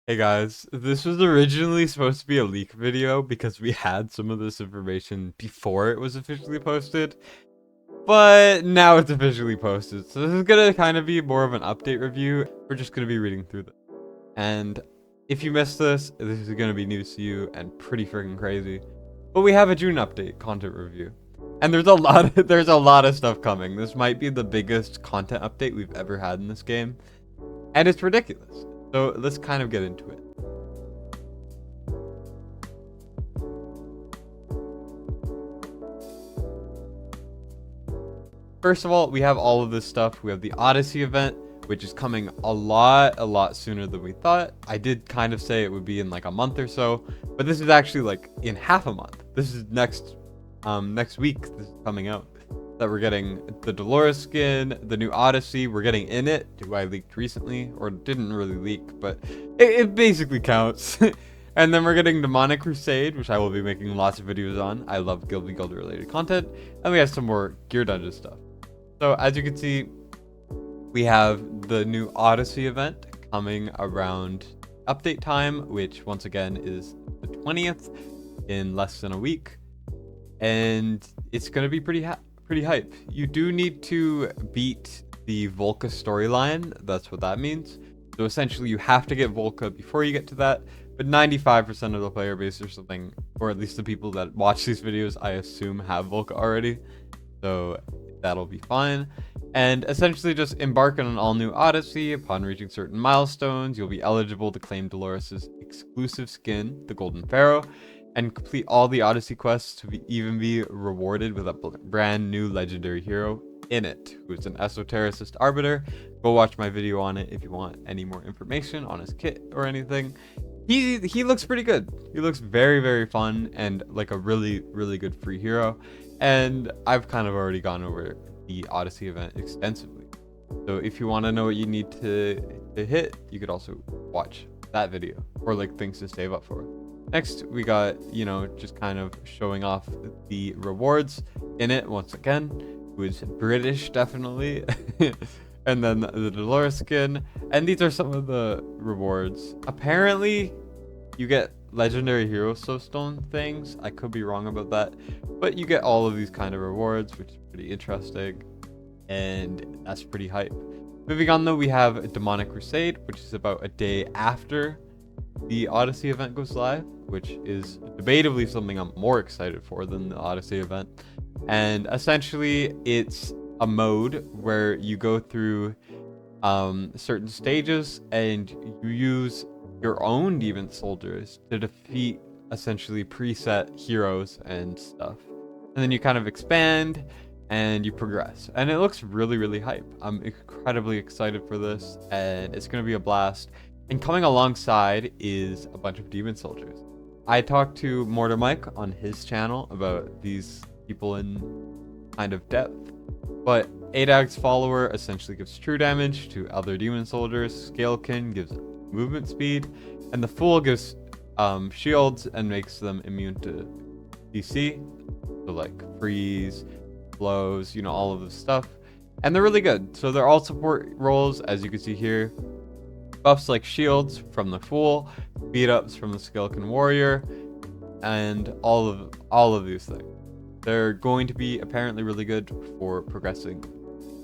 Hey guys, this was originally supposed to be a leak video because we had some of this information before it was officially posted, but now it's officially posted. So this is gonna kind of be more of an update review. We're just gonna be reading through this. And if you missed this is gonna be news to you and pretty freaking crazy. But we have a June update content review. And there's a lot of stuff coming. This might be the biggest content update we've ever had in this game. And it's ridiculous. So let's kind of get into it. First of all, we have all of this stuff. We have the Odyssey event, which is coming a lot sooner than we thought. I did kind of say it would be in like a month or so, but this is actually like in half a month. This is next week. This is coming out. That we're getting the Dolores skin, the new Odyssey. We're getting in it, who I leaked recently, or didn't really leak, but it basically counts. And then we're getting Demonic Crusade, which I will be making lots of videos on. I love Guild v Guild related content. And we have some more Gear Dungeon stuff. So as you can see, we have the new Odyssey event coming around update time, which once again is the 20th in less than a week. And it's going to be pretty hype. You do need to beat the Volca storyline. That's what that means. So essentially you have to get Volca before you get to that, but 95% of the player base or something, or at least the people that watch these videos, I assume have Volca already. So that'll be fine. And essentially just embark on an all new Odyssey. Upon reaching certain milestones, you'll be eligible to claim Dolores' exclusive skin, the Golden Pharaoh, and complete all the Odyssey quests to even be rewarded with a brand new legendary hero in it, who is an esotericist arbiter. Go watch my video on it if you want any more information on his kit or anything. He looks pretty good. He looks very fun and like a really good free hero. And I've kind of already gone over the Odyssey event extensively. So if you want to know what you need to hit, you could also watch that video or like things to save up for. Next, we got, just kind of showing off the rewards in it once again, who is British, definitely. And then the Dolores skin. And these are some of the rewards. Apparently, you get legendary hero soulstone things. I could be wrong about that. But you get all of these kind of rewards, which is pretty interesting. And that's pretty hype. Moving on, though, we have Demonic Crusade, which is about a day after the Odyssey event goes live, which is debatably something I'm more excited for than the Odyssey event. And essentially it's a mode where you go through certain stages and you use your own demon soldiers to defeat essentially preset heroes and stuff. And then you kind of expand and you progress, and it looks really hype. I'm incredibly excited for this, and it's going to be a blast. And coming alongside is a bunch of demon soldiers. I talked to Mortar Mike on his channel about these people in kind of depth, but Adag's follower essentially gives true damage to other demon soldiers, Scalekin gives movement speed, and the Fool gives shields and makes them immune to DC, so like freeze, blows, all of this stuff. And they're really good. So they're all support roles, as you can see here. Buffs like shields from the Fool, beat ups from the Skeleton Warrior, and all of these things. They're going to be apparently really good for progressing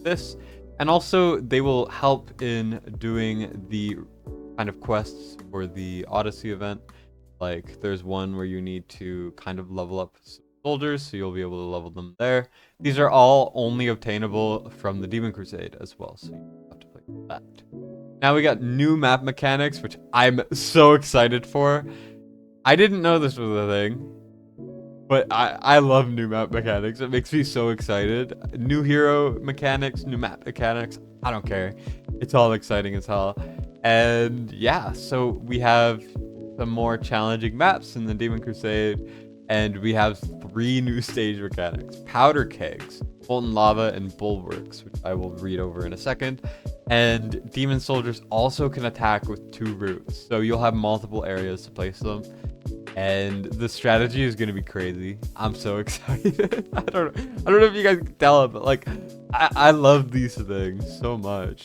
this, and also they will help in doing the kind of quests for the Odyssey event. Like there's one where you need to kind of level up some soldiers, so you'll be able to level them there. These are all only obtainable from the Demon Crusade as well, so you have to play that. Now we got new map mechanics, which I'm so excited for. I didn't know this was a thing, but I love new map mechanics. It makes me so excited. New hero mechanics, new map mechanics, I don't care. It's all exciting as hell. And yeah, so we have some more challenging maps in the Demon Crusade, and we have 3 new stage mechanics: powder kegs, molten lava, and bulwarks, which I will read over in a second. And demon soldiers also can attack with 2 routes, so you'll have multiple areas to place them. And the strategy is going to be crazy. I'm so excited. I don't know if you guys can tell, but like I love these things so much.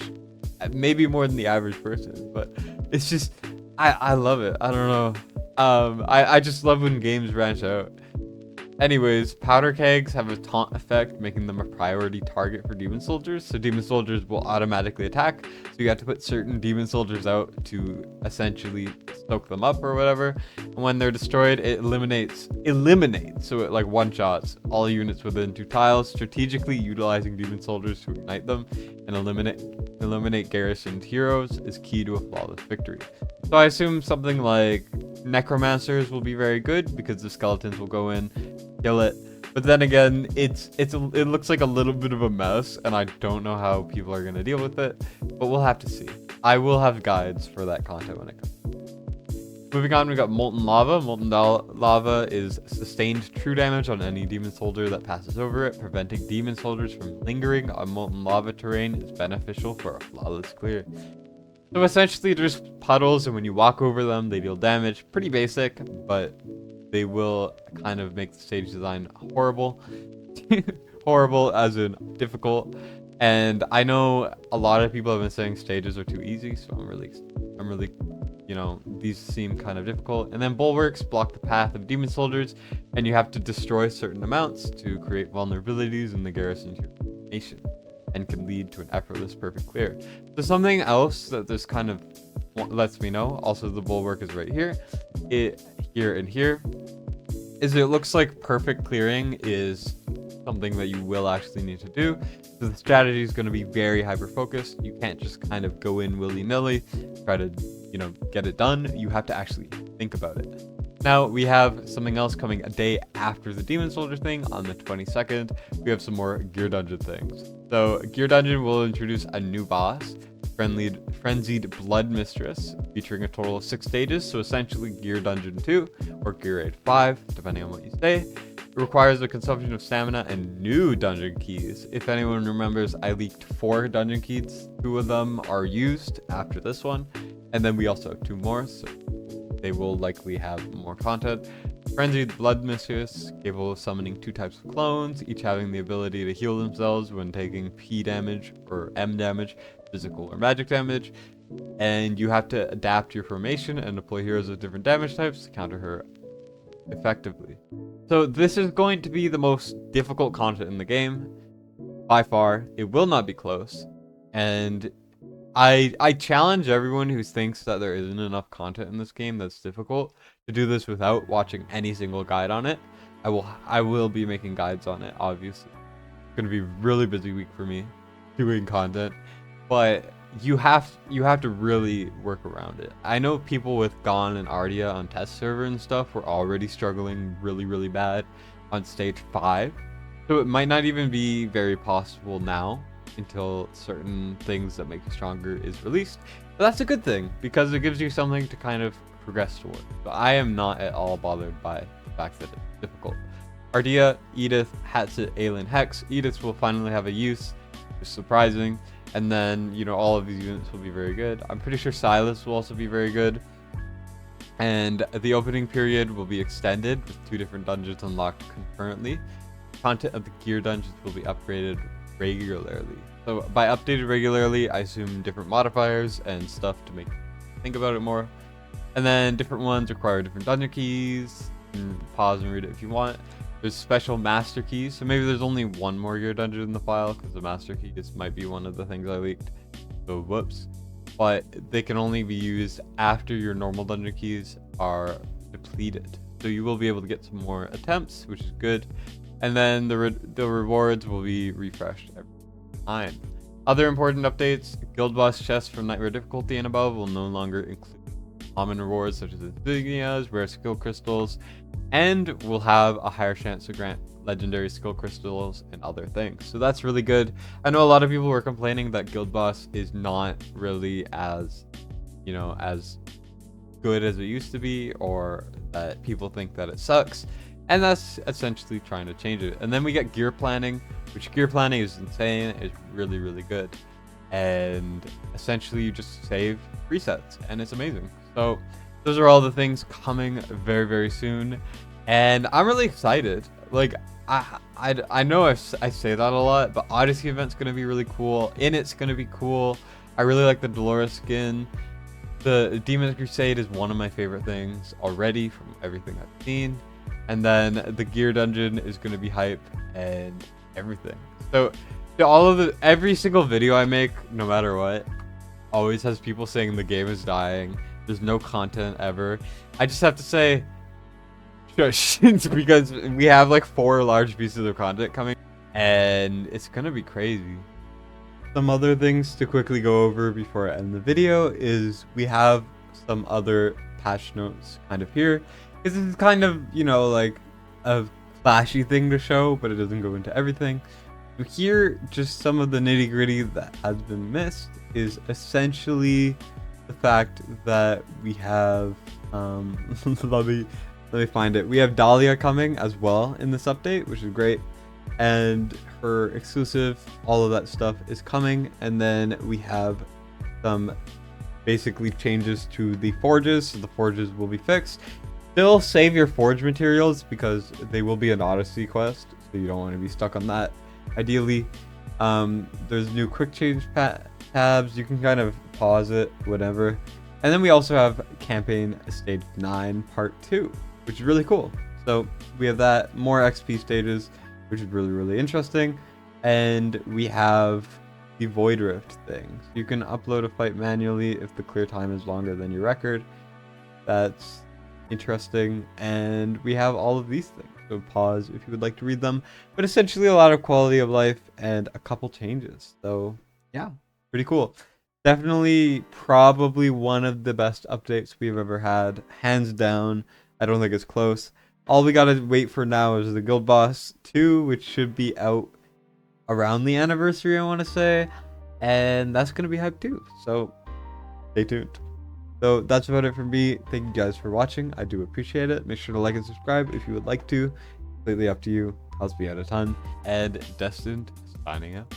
Maybe more than the average person, but it's just I love it. I don't know. I just love when games branch out. Anyways, powder kegs have a taunt effect, making them a priority target for demon soldiers. So demon soldiers will automatically attack. So you have to put certain demon soldiers out to essentially soak them up or whatever. And when they're destroyed, it eliminates. So it like one-shots all units within 2 tiles, strategically utilizing demon soldiers to ignite them and eliminate garrisoned heroes is key to a flawless victory. So I assume something like necromancers will be very good because the skeletons will go in, kill it. But then again, it looks like a little bit of a mess, and I don't know how people are gonna deal with it. But we'll have to see. I will have guides for that content when it comes. Moving on, we got Molten Lava. Lava is sustained true damage on any demon soldier that passes over it. Preventing demon soldiers from lingering on molten lava terrain is beneficial for a flawless clear. So essentially, there's puddles, and when you walk over them, they deal damage. Pretty basic, but they will kind of make the stage design horrible. Horrible as in difficult. And I know a lot of people have been saying stages are too easy, so I'm really, these seem kind of difficult. And then bulwarks block the path of demon soldiers, and you have to destroy certain amounts to create vulnerabilities in the garrison's formation, and can lead to an effortless perfect clear. So something else that this kind of lets me know, also the bulwark is right here, here and here, is it looks like perfect clearing is something that you will actually need to do. So the strategy is going to be very hyper focused. You can't just kind of go in willy-nilly, try to, get it done. You have to actually think about it. Now we have something else coming a day after the demon soldier thing on the 22nd. We have some more gear dungeon things. So gear dungeon will introduce a new boss, frenzied blood mistress, featuring a total of 6 stages. So essentially gear dungeon 2 or gear raid 5, depending on what you say. It requires the consumption of stamina and new dungeon keys. If anyone remembers, I leaked 4 dungeon keys. 2 of them are used after this one, and then we also have 2 more, so they will likely have more content. Frenzied blood mistress, capable of summoning 2 types of clones, each having the ability to heal themselves when taking P damage or M damage, physical or magic damage. And you have to adapt your formation and deploy heroes with different damage types to counter her effectively. So this is going to be the most difficult content in the game by far. It will not be close, and I challenge everyone who thinks that there isn't enough content in this game that's difficult to do this without watching any single guide on it. I will be making guides on it, obviously. It's gonna be a really busy week for me doing content, but you have to really work around it. I know people with Gon and Ardia on test server and stuff were already struggling really bad on stage 5. So it might not even be very possible now until certain things that make you stronger is released. But that's a good thing because it gives you something to kind of progress toward. So I am not at all bothered by the fact that it's difficult. Ardia, Edith, Hatsit, Aelin, Hex. Edith will finally have a use, which is surprising. And then, all of these units will be very good. I'm pretty sure Silas will also be very good. And the opening period will be extended with 2 different dungeons unlocked concurrently. Content of the gear dungeons will be upgraded regularly. So by updated regularly, I assume different modifiers and stuff to make you think about it more. And then different ones require different dungeon keys. You can pause and read it if you want. There's special master keys, so maybe there's only 1 more gear dungeon in the file because the master keys might be one of the things I leaked. So whoops. But they can only be used after your normal dungeon keys are depleted. So you will be able to get some more attempts, which is good. And then the rewards will be refreshed every time. Other important updates: guild boss chests from nightmare difficulty and above will no longer include common rewards such as insignias, rare skill crystals, and will have a higher chance to grant legendary skill crystals and other things. So that's really good. I know a lot of people were complaining that guild boss is not really as as good as it used to be, or that people think that it sucks, and that's essentially trying to change it. And then we get gear planning, which gear planning is insane. It's really good, and essentially you just save presets and it's amazing. So those are all the things coming very soon, and I'm really excited. Like I know I say that a lot, but Odyssey event's gonna be really cool. Init's gonna be cool. I really like the Dolores skin. The Demon's Crusade is one of my favorite things already from everything I've seen. And then the gear dungeon is going to be hype and everything. So every single video I make, no matter what, always has people saying the game is dying. There's no content ever. I just have to say, shush, because we have like 4 large pieces of content coming and it's going to be crazy. Some other things to quickly go over before I end the video is we have some other patch notes kind of here. This is kind of, you know, like a flashy thing to show, but it doesn't go into everything. So here, just some of the nitty gritty that has been missed is essentially the fact that we have, let me find it. We have Dahlia coming as well in this update, which is great. And her exclusive, all of that stuff is coming. And then we have some basically changes to the forges. So the forges will be fixed. Still save your forge materials because they will be an Odyssey quest. So you don't want to be stuck on that. Ideally, there's new quick change tabs. You can kind of pause it, whatever. And then we also have campaign stage 9 part 2, which is really cool. So we have that, more XP stages, which is really interesting. And we have the Void Rift thing. So you can upload a fight manually if the clear time is longer than your record. That's interesting. And we have all of these things. So pause if you would like to read them. But essentially a lot of quality of life and a couple changes. So yeah, pretty cool. Definitely probably one of the best updates we've ever had. Hands down. I don't think it's close. All we gotta wait for now is the Guild Boss 2, which should be out around the anniversary, I want to say. And that's going to be hype too. So stay tuned. So that's about it for me. Thank you guys for watching. I do appreciate it. Make sure to like and subscribe if you would like to. Completely up to you. Helps me out a ton. And Destined signing out.